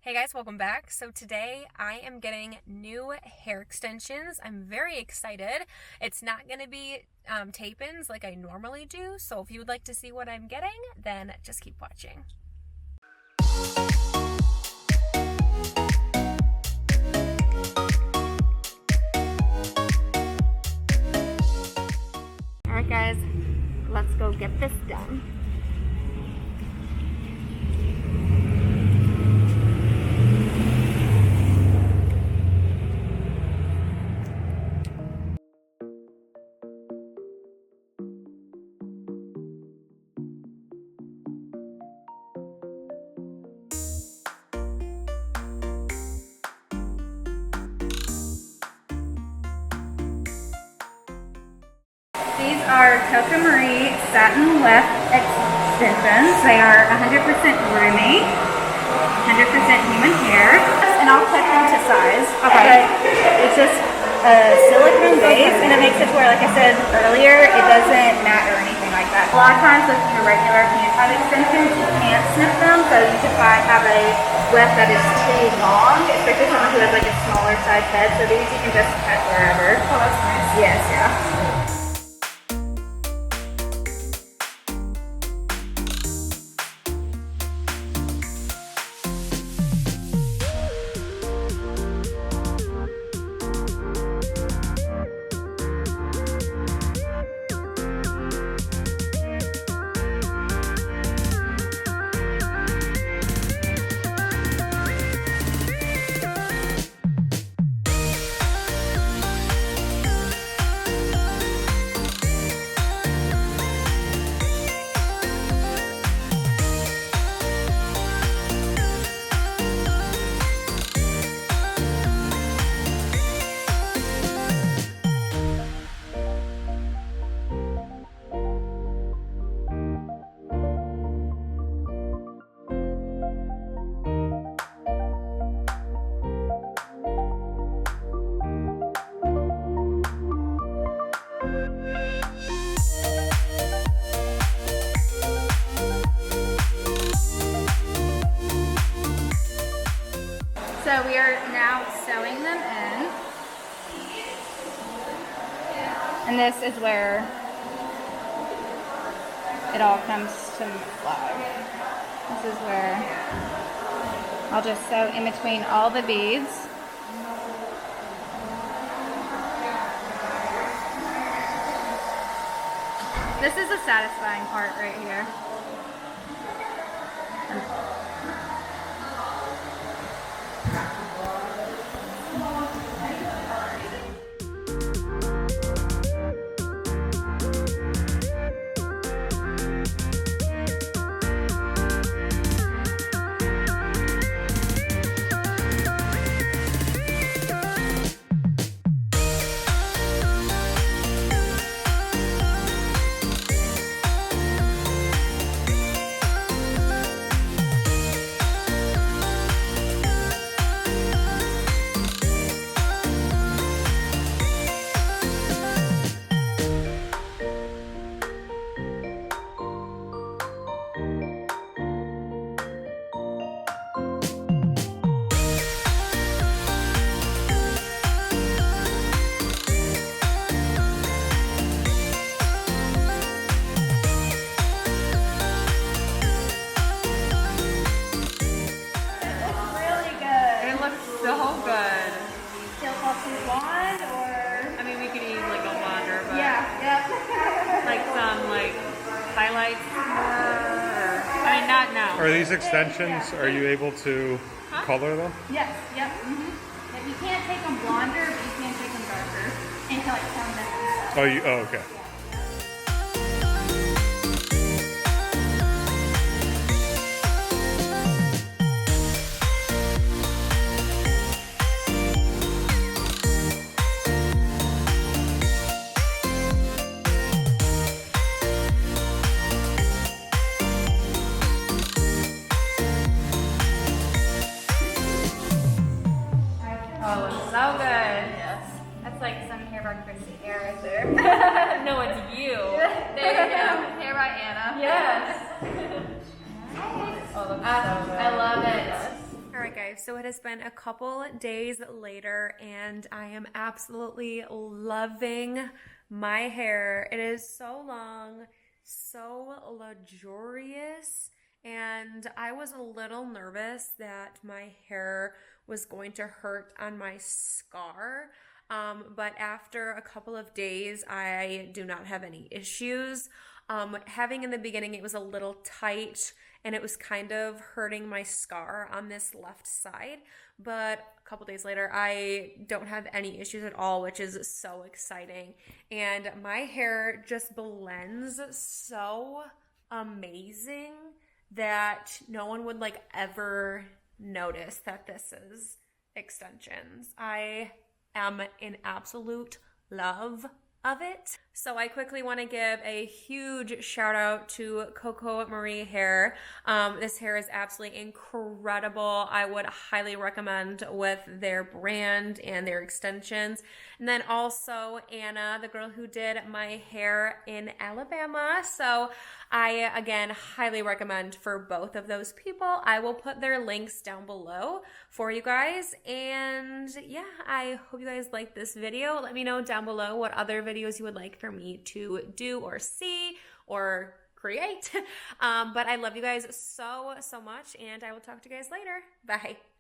Hey guys, welcome back. So today I am getting new hair extensions. I'm very excited. It's not going to be tape-ins like I normally do. So if you would like to see what I'm getting, then just keep watching. Alright guys, let's go get this done. These are COCO MARIE satin weft extensions. They are 100% roomy, 100% human hair, and I'll cut them to size. Okay. But it's just a silicone base, and it makes it to where, like I said earlier, it doesn't matte or anything like that. A lot of times with your regular hand-tied extensions, you can't snip them, so you could have a weft that is too long, especially someone who has like a smaller size head. So these you can just cut wherever. Oh, that's nice. Yes, yeah. So we are now sewing them in, and this is where it all comes to life. This is where I'll just sew in between all the beads. This is the satisfying part right here. Highlights more, I mean, not now. Are these extensions, are you able to color them? Yes, yep. You can't take them blonder, but you can take them darker. And to like tone them and stuff. Oh, okay. Oh, it's so good. Yes. That's like some hair by Chrissy hair right there. No, it's you. There you go. Hair by Anna. Yes. Oh, that's so good. I love it. Alright guys, guys, so it has been a couple days later and I am absolutely loving my hair. It is so long, so luxurious, and I was a little nervous that my hair was going to hurt on my scar. But after a couple of days, I do not have any issues. Having in the beginning, it was a little tight and it was kind of hurting my scar on this left side. But a couple days later, I don't have any issues at all, which is so exciting. And my hair just blends so amazing that no one would like ever notice that this is extensions. I am in absolute love of it. So I quickly want to give a huge shout out to COCO MARIE hair. This hair is absolutely incredible. I would highly recommend with their brand and their extensions. And then also Anna, the girl who did my hair in Alabama. So I, again, highly recommend for both of those people. I will put their links down below for you guys. And yeah, I hope you guys like this video. Let me know down below what other videos you would like for me to do or see or create. But I love you guys so much, and I will talk to you guys later. Bye.